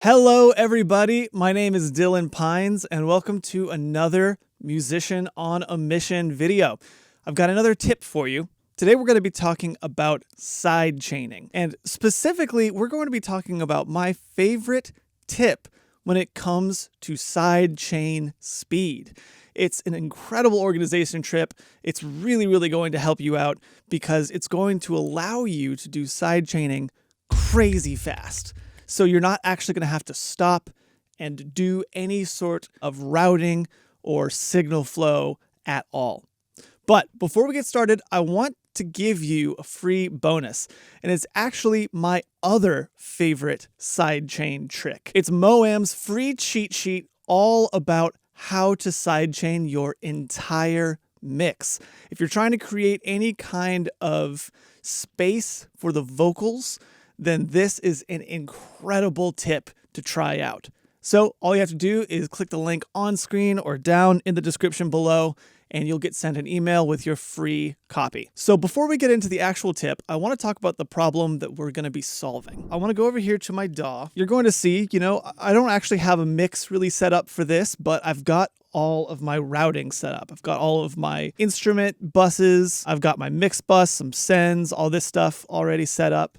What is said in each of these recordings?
Hello, everybody. My name is Dylan Pines, and welcome to another Musician on a Mission video. I've got another tip for you. Today, we're going to be talking about sidechaining, and specifically, we're going to be talking about my favorite tip when it comes to sidechain speed. It's an incredible organization trip. It's really going to help you out because it's going to allow you to do sidechaining crazy fast. So you're not actually going to have to stop and do any sort of routing or signal flow at all. But before we get started, I want to give you a free bonus, and it's actually my other favorite sidechain trick. It's Moam's free cheat sheet all about how to sidechain your entire mix. If you're trying to create any kind of space for the vocals, then this is an incredible tip to try out. So all you have to do is click the link on screen or down in the description below, and you'll get sent an email with your free copy. So before we get into the actual tip, I want to talk about the problem that we're going to be solving. I want to go over here to my DAW. You're going to see, I don't actually have a mix really set up for this, but I've got all of my routing set up. I've got all of my instrument buses. I've got my mix bus, some sends, all this stuff already set up.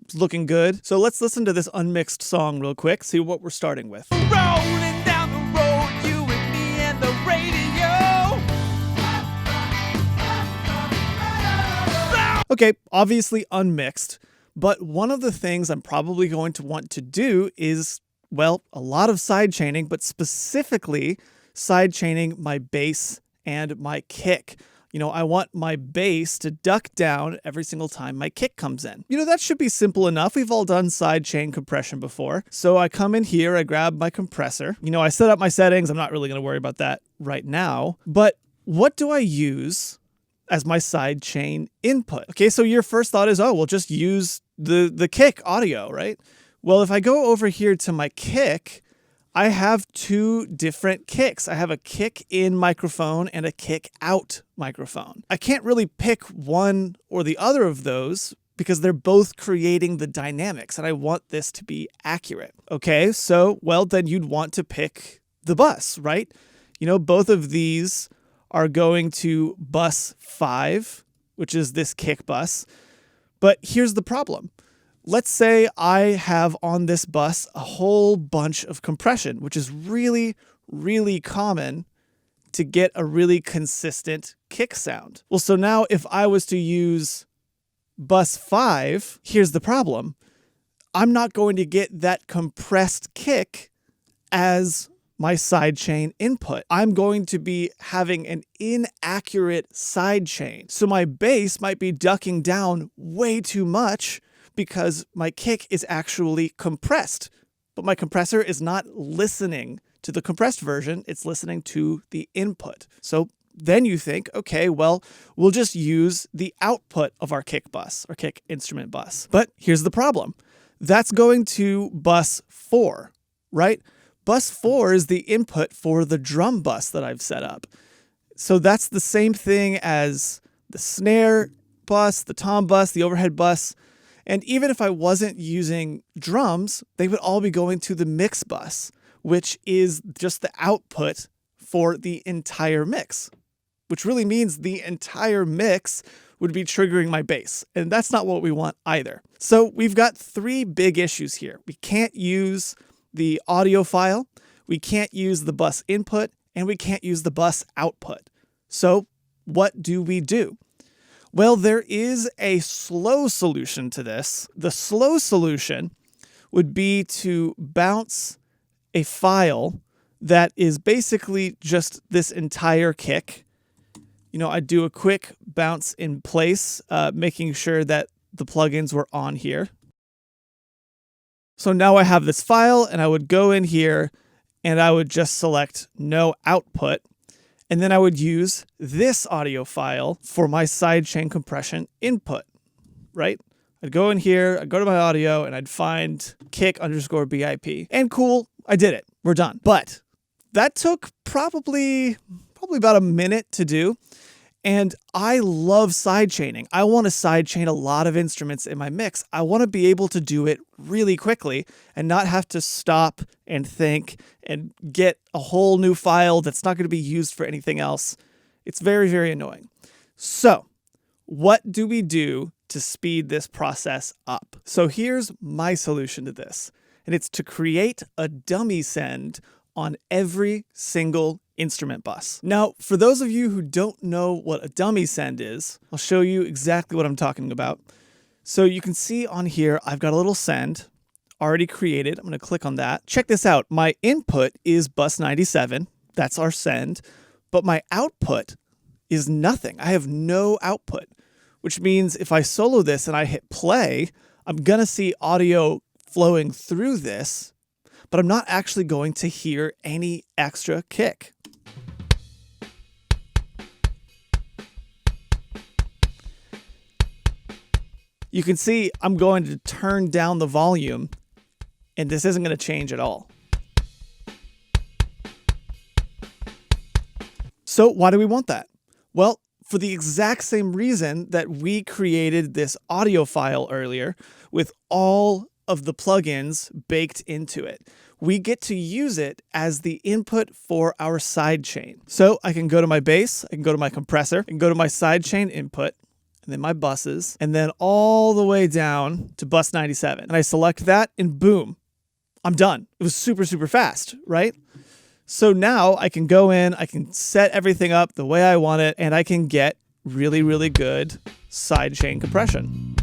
It's looking good. So let's listen to this unmixed song real quick, see what we're starting with. Rolling down the road, you and me and the radio. Okay, obviously unmixed, but one of the things I'm probably going to want to do is, well, a lot of sidechaining, but specifically sidechaining my bass and my kick. I want my bass to duck down every single time my kick comes in. That should be simple enough. We've all done sidechain compression before. So I come in here, I grab my compressor. I set up my settings. I'm not really going to worry about that right now. But what do I use as my sidechain input? Okay, so your first thought is, we'll just use the kick audio, right? Well, if I go over here to my kick, I have two different kicks. I have a kick in microphone and a kick out microphone. I can't really pick one or the other of those because they're both creating the dynamics, and I want this to be accurate. Okay, so, then you'd want to pick the bus, right? Both of these are going to bus 5, which is this kick bus. But here's the problem. Let's say I have on this bus a whole bunch of compression, which is really common to get a really consistent kick sound. Well, so now if I was to use bus 5, here's the problem. I'm not going to get that compressed kick as my sidechain input. I'm going to be having an inaccurate sidechain. So my bass might be ducking down way too much because my kick is actually compressed, but my compressor is not listening to the compressed version, it's listening to the input. So then you think, okay, we'll just use the output of our kick bus, or kick instrument bus. But here's the problem. That's going to bus 4, right? Bus 4 is the input for the drum bus that I've set up. So that's the same thing as the snare bus, the tom bus, the overhead bus. And even if I wasn't using drums, they would all be going to the mix bus, which is just the output for the entire mix, which really means the entire mix would be triggering my bass. And that's not what we want either. So we've got 3 big issues here. We can't use the audio file, we can't use the bus input, and we can't use the bus output. So what do we do? Well, there is a slow solution to this. The slow solution would be to bounce a file that is basically just this entire kick. I'd do a quick bounce in place, making sure that the plugins were on here. So now I have this file, and I would go in here and I would just select no output. And then I would use this audio file for my sidechain compression input, right? I'd go in here, I'd go to my audio, and I'd find kick_BIP. And cool, I did it. We're done. But that took probably about a minute to do. And I love sidechaining. I want to sidechain a lot of instruments in my mix. I want to be able to do it really quickly and not have to stop and think and get a whole new file that's not going to be used for anything else. It's very, very annoying. So, what do we do to speed this process up? So here's my solution to this, and it's to create a dummy send on every single instrument bus. Now, for those of you who don't know what a dummy send is, I'll show you exactly what I'm talking about. So you can see on here, I've got a little send already created. I'm going to click on that. Check this out. My input is bus 97. That's our send. But my output is nothing. I have no output, which means if I solo this and I hit play, I'm going to see audio flowing through this, but I'm not actually going to hear any extra kick. You can see I'm going to turn down the volume, and this isn't going to change at all. So why do we want that? Well, for the exact same reason that we created this audio file earlier with all of the plugins baked into it. We get to use it as the input for our sidechain. So I can go to my bass, I can go to my compressor, I can go to my sidechain input, and then my buses, and then all the way down to bus 97. And I select that, and boom, I'm done. It was super, super fast, right? So now I can go in, I can set everything up the way I want it, and I can get really, really good sidechain compression.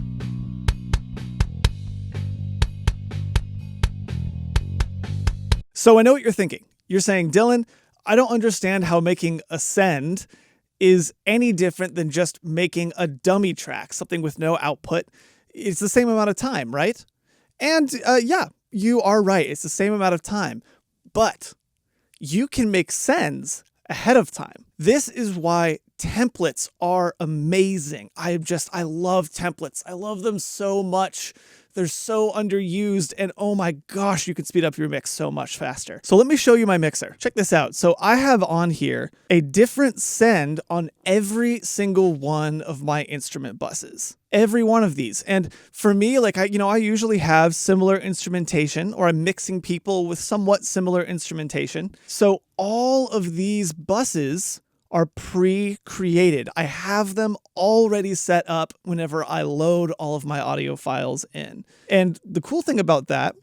So I know what you're thinking. You're saying, Dylan, I don't understand how making a send is any different than just making a dummy track, something with no output. It's the same amount of time, right? And yeah, you are right. It's the same amount of time, but you can make sends ahead of time. This is why templates are amazing. I love templates. I love them so much. They're so underused, and oh my gosh, you can speed up your mix so much faster. So let me show you my mixer. Check this out. So I have on here a different send on every single one of my instrument buses. Every one of these. And for me, like I usually have similar instrumentation, or I'm mixing people with somewhat similar instrumentation. So all of these buses are pre-created. I have them already set up whenever I load all of my audio files in. And the cool thing about that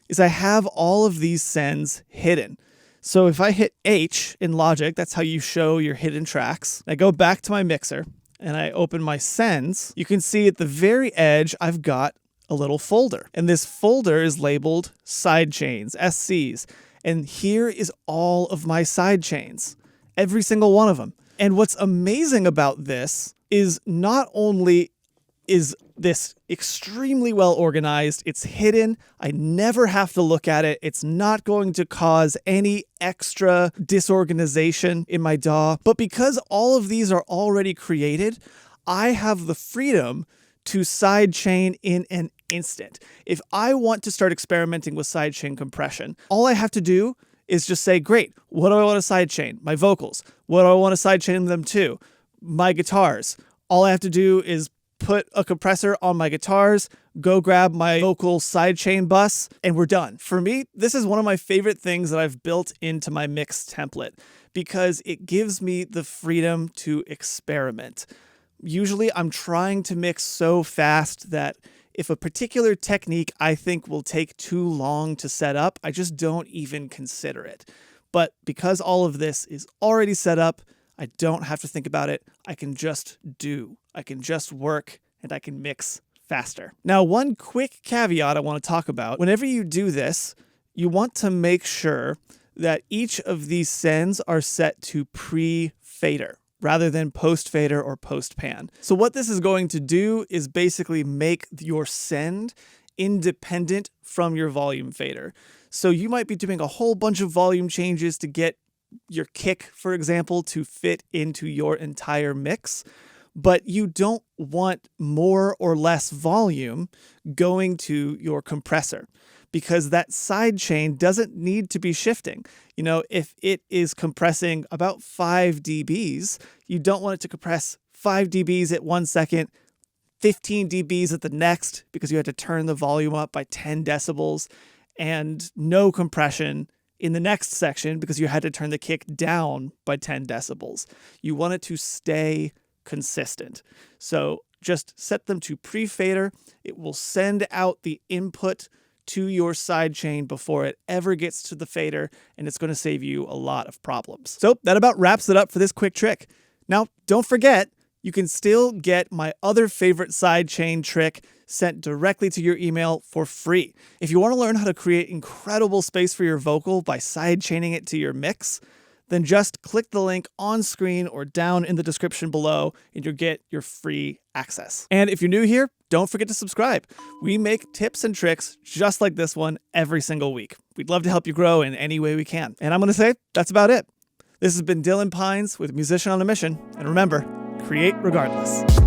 is I have all of these sends hidden. So if I hit H in Logic, that's how you show your hidden tracks. I go back to my mixer and I open my sends. You can see at the very edge, I've got a little folder. And this folder is labeled Sidechains, SCs. And here is all of my sidechains. Every single one of them. And what's amazing about this is not only is this extremely well organized, it's hidden, I never have to look at it, it's not going to cause any extra disorganization in my DAW, but because all of these are already created, I have the freedom to sidechain in an instant. If I want to start experimenting with sidechain compression, all I have to do is just say, great, what do I want to sidechain? My vocals. What do I want to sidechain them to? My guitars. All I have to do is put a compressor on my guitars, go grab my vocal sidechain bus, and we're done. For me, this is one of my favorite things that I've built into my mix template because it gives me the freedom to experiment. Usually I'm trying to mix so fast that if a particular technique I think will take too long to set up, I just don't even consider it. But because all of this is already set up, I don't have to think about it. I can just do. I can just work, and I can mix faster. Now, one quick caveat I want to talk about. Whenever you do this, you want to make sure that each of these sends are set to pre-fader rather than post-fader or post-pan. So what this is going to do is basically make your send independent from your volume fader. So you might be doing a whole bunch of volume changes to get your kick, for example, to fit into your entire mix, but you don't want more or less volume going to your compressor, because that side chain doesn't need to be shifting. You know, if it is compressing about 5 dBs, you don't want it to compress 5 dBs at 1 second, 15 dBs at the next, because you had to turn the volume up by 10 decibels, and no compression in the next section because you had to turn the kick down by 10 decibels. You want it to stay consistent. So just set them to pre-fader. It will send out the input to your sidechain before it ever gets to the fader, and it's going to save you a lot of problems. So that about wraps it up for this quick trick. Now, don't forget, you can still get my other favorite sidechain trick sent directly to your email for free. If you want to learn how to create incredible space for your vocal by sidechaining it to your mix, then just click the link on screen or down in the description below and you'll get your free access. And if you're new here, don't forget to subscribe. We make tips and tricks just like this one every single week. We'd love to help you grow in any way we can. And I'm going to say that's about it. This has been Dylan Pines with Musician on a Mission. And remember, create regardless.